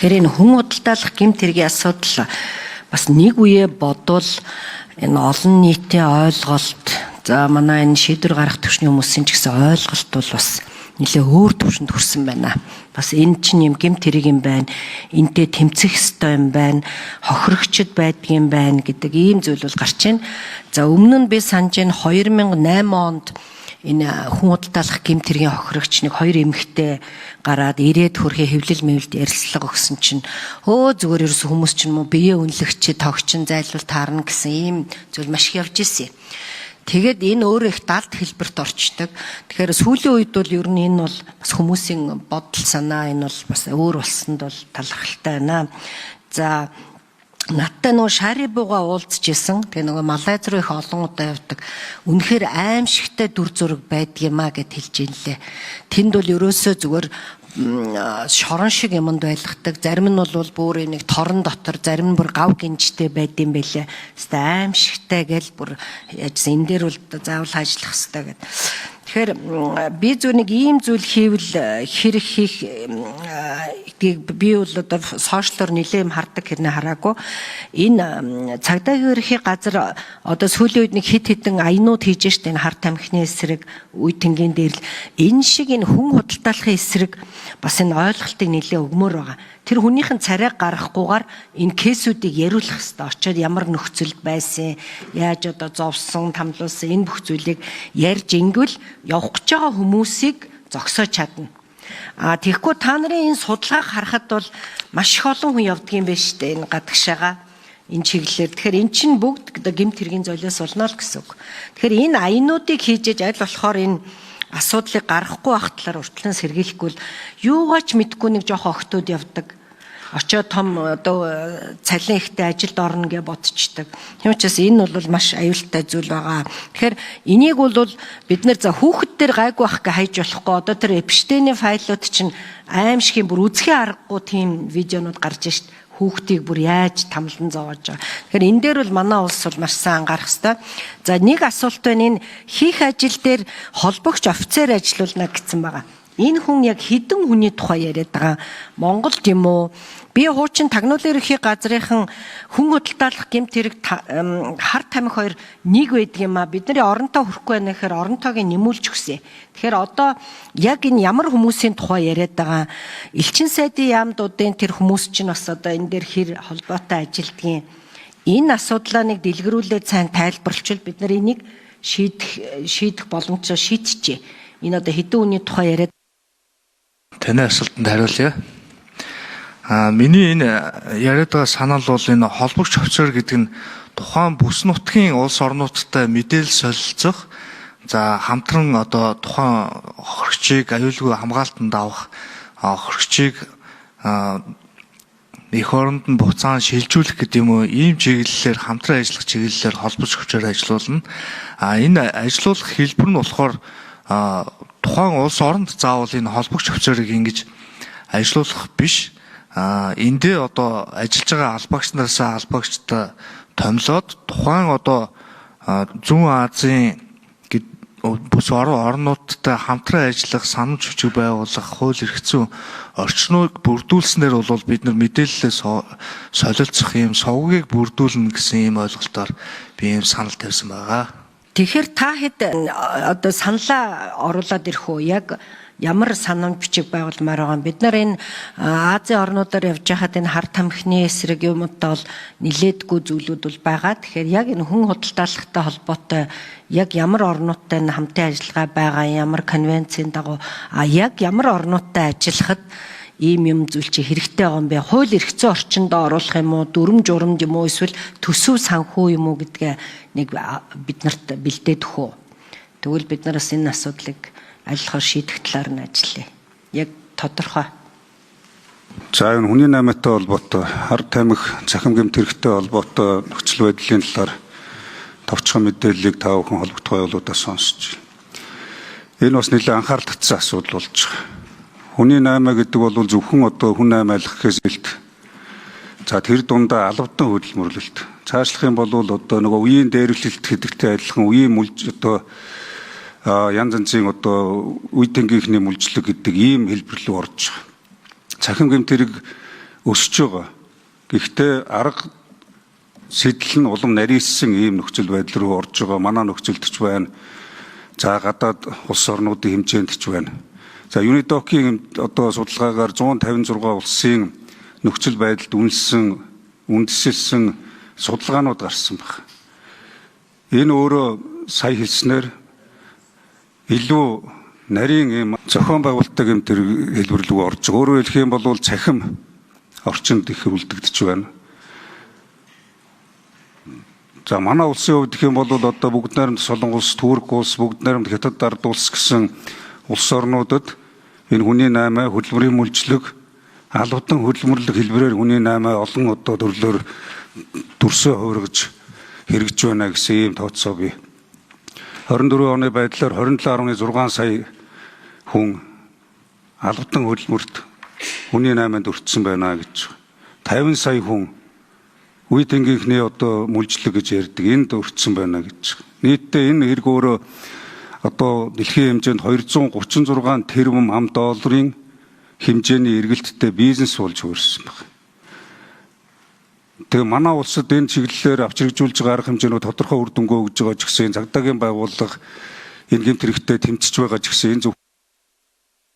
Тэгэхээр энэ хүн худалдаалах гэмт хэргийн асуудал бас нэг үе бодвол энэ олон нийтийн ойлголт за манай энэ шийдвэр гаргах түвшний хүмүүсийн ч гэсэн ойлголт бол бас нэлээ өөр түвшинд хүрсэн байна. Бас энэ чинь юм гэмт хэрэг юм байна. Энтэй тэмцэх ёстой юм байна. Хохирогчд байдгийн байна гэдэг ийм зүйл бол гарч байна. За өмнө нь би санаж байна 2008 онд энэ хүн худалдаалах гэмт хэргийн хохирогч нэг 2 эмэгтэй гараад ирээд хөрхий хэвлэл мэвлэлд ярилцлага өгсөн чинь зүгээр ерөөс хүмүүс чинь муу биеэ үнэлэгч тогчин зайлуул таарна гэсэн ийм зүйл маш их явж ирсэн. Тэгээд энэ өөрөө их далд хэлбэрт орчдөг. Тэгэхээр сүүлийн үед бол ер нь энэ бол бас хүмүүсийн бодол санаа энэ бол бас өөр болсонд бол талархалтай байна. За надтай нөгөө Шарибуга уулзчихсан. Тэгээ нөгөө Малайз руу их олон удаа явдаг. Үнэхээр аимшигтай дүр зураг байдгиймаа гэд хэлж ийн лээ. Тэнд бол ерөөсөө зүгээр шорон шиг юмд байлгадаг. Зарим нь бол бүр нэг торон дотор, зарим нь бүр гав гинжтэй байдсан байлээ. Хэвээ аимшигтай гэл бүр яжсан. Энэ дээр бол заавал ажиллах хэрэгтэй гэдэг. Тэгэхээр би зөв нэг ийм зүйл хийвэл хэрэг хийх би бол одоо сошиалор нэлээд юм хардаг хэрнээ хараагүй. Энэ цагдаагийн ерхий газар одоо сүүлийн үед нэг хит хитэн аянууд хийж штэ энэ хар тамхины эсрэг үе тэнгийн дээр л энэ шиг энэ хүн худалдаалахын эсрэг бас энэ ойлголтыг нэлээд өгмөр байгаа. Тэр хүнийхэн царайг гаргахгүйгээр энэ кейсүүдийг яриулах хэрэгтэй. Очоод ямар нөхцөлд байсан, яаж одоо зовсон, тамлуулсан энэ бүх зүйлийг ярьж ингвэл явах гэж байгаа хүмүүсийг зогсоож чадна. Тэгэхгүй та нарын энэ судалгааг харахад бол маш их олон хүн явдаг юм байна шүү дээ. Энэ гадагшаага энэ чиглэлээр. Тэгэхээр эн чинь бүгд гэмт хэргийн золиос болно л гэсэн үг. Тэгэхээр энэ аянуудыг хийж аль болохоор энэ асуудлыг гаргахгүй байх талаар уртлан сэргийлэхгүй л юугаач мэдгүй нэг жоох охтууд явдаг. Очоод том одоо цалин ихтэй ажилд орно гэж бодчихдаг. Тийм учраас энэ бол маш аюултай зүйл байгаа. Тэгэхээр энийг бол бид нэр за хүүхэд дээр гайгүй байх гэж хайж болохгүй. Одоо тэр Эпштейний файлууд чинь аимшигын бүр үзэхийн аргагүй тийм видеонууд гарч шít. Хүүхдийг бүр яаж тамлан зовоож байгаа. Тэгэхээр энэ дээр бол манай улс бол маш сайн анхаарах хэрэгтэй. За нэг асуулт байна. Энэ хийх ажил дээр холбогч офицер ажиллуулна гэсэн байгаа. Энэ хүн яг хэдэн хүний тухай яриад байгаа? Монголд юм уу? Би хуучин Тагнуулын ерхий газрынхан хүн худалдаалах гэмт хэрэг хар тамхи хоёр нэг байдаг юм а. Бидний оронтой хүрэхгүй байна гэхээр оронтойг нэмүүлж өгсөн. Тэгэхээр одоо яг энэ ямар хүмүүсийн тухай яриад байгаа? Элчин сайдын яамдуудын тэр хүмүүс чинь бас одоо энэ дээр хэр холбоотой ажилдгийн энэ асуудлаа нэг дэлгэрүүлээд сайн тайлбарлчвал бид нар энийг шийдэх боломжтой шийдчихье. Энэ одоо хэдэн хүний тухай яриад таны асуултанд хариулъя. Миний энэ яриад байгаа санал бол энэ холбогч офицер гэдэг нь тухайн бүс нутгийн улс орнуудтай мэдээлэл солилцох, за хамтран одоо тухайн хохирогчийг аюулгүй хамгаалтанд авах, хохирогчийг эх оронд нь буцаан шилжүүлэх гэдэг юм уу, ийм чиглэлээр хамтран ажиллах чиглэлээр холбогч офицер ажиллуулна. Энэ ажиллуулах хэлбэр нь болохоор тухайн улс оронд заавал энэ холбогч офицерыг ингэж ажиллуулах биш. Эндээ одоо ажиллаж байгаа албагч нараасаа албагчтай томилоод тухайн одоо Зүүн Азийн бүс орнуудтай хамтран ажиллах, санамж хүчиг байгуулах, хууль эрх зүйн орчныг бүрдүүлснээр бол бид нар мэдээлэлээ солилцох юм сувгийг бүрдүүлнэ гэсэн ийм ойлголтоор би ийм санал тавьсан байгаа. Тэгэхээр та хэд одоо саналаа оруулаад ирэх үү? Яг ямар санамж бичиг байгуулмаар байгаа. Бид нар энэ Азийн орнуудаар явж байхад энэ хар тамхины эсрэг юмудаа бол нилээдгүй зүйлүүд бол байгаа. Тэгэхээр яг энэ хүн худалдаалахтай холбоотой яг ямар орнуудтай хамтын ажиллагаа байгаа, ямар конвенцийн дагуу яг ямар орнуудтай ажиллахад ийм юм зүйл чи хэрэгтэй байгаа юм бэ? Хууль эрх зүйн орчинд оруулах юм уу? Дүрм журамд юм уу? Эсвэл төсөв санхүү юм уу гэдгээ нэг бид нарт бэлдээд өгөө. Тэгвэл бид нараас энэ асуудлыг аль шийдэх талаар нь ажиллая. Яг тодорхой. За энэ хүний наймаатай холбоотой хар тамхи захим гэмт хэрэгтэй холбоотой нөхцөл байдлын талаар товчхон мэдээллийг та бүхэн холбогдох явуулуудаас сонсч байна. Энэ бас нэлээд анхаарал татсан асуудал болж байгаа. Хүний наймаа гэдэг бол зөвхөн одоо хүн наймаалах гэхээс илт за тэр дундаа албадан хөдөлмөрлөлт. Цаашлах юм бол одоо нөгөө үеийн дээрлэлт гэдэгтэй адилхан үеийн мүлж одоо янз янзын одоо үе тэнгийнхний мүлжлэг гэдэг ийм хэлбэр рүү орж байгаа. Цахим гэмт хэрэг өсөж байгаа. Гэхдээ арга сэтэл нь улам нарийссан ийм нөхцөл байдал руу орж байгаа. Манай нөхцөлд ч байна. За гадаад улс орнуудын хэмжээнд ч байна. За UNIDOC-ийн одоо судалгаагаар 156 улсын нөхцөл байдалд үндэслэлсэн судалгаанууд гарсан байна. Энэ өөрөө сая хэлснээр илүү нарийн ийм зохион байгуулалттай гэмтэр хэлбэр рүү орж байгаа. Өөрөөр хэлэх юм бол цахим орчинд их үлдэгдэж байна. За манай улсын хувьд гэх юм бол одоо бүгд найрамд Солонгос улс, Турк улс, бүгд найрамд Хятад ард улс гэсэн улс орнуудад энэ хүний 8 хөдөлмөрийн мүлжлэг, албатан хөдөлмөрлөг хэлбэрээр хүний 8 олон одоо төрлөөр дүрсээ хувиргаж хэрэгж байна гэсэн ийм тооцоо бий. 24 оны байдлаар 27.6 сая хүн албатан хөдөлмөрт хүний 8-нд өртсөн байна гэж. 50 сая хүн үе тэнгийнхний одоо мүлжлэг гэж ярьдаг энд өртсөн байна гэж. Нийтдээ энэ хэрэг өөрөө одоо дэлхийн хэмжээнд 236 тэрбум ам долларын хэмжээний эргэлттэй бизнес болж хөрсөн байна. Тэгээ манай улсад энэ чиглэлээр авч хэрэгжүүлж байгаа арга хэмжээнүүд тодорхой үр дүнгүй өгж байгаа ч гэсэн цагдаагийн байгууллага энэ гэмт хэрэгтээ тэмцэж байгаа ч гэсэн энэ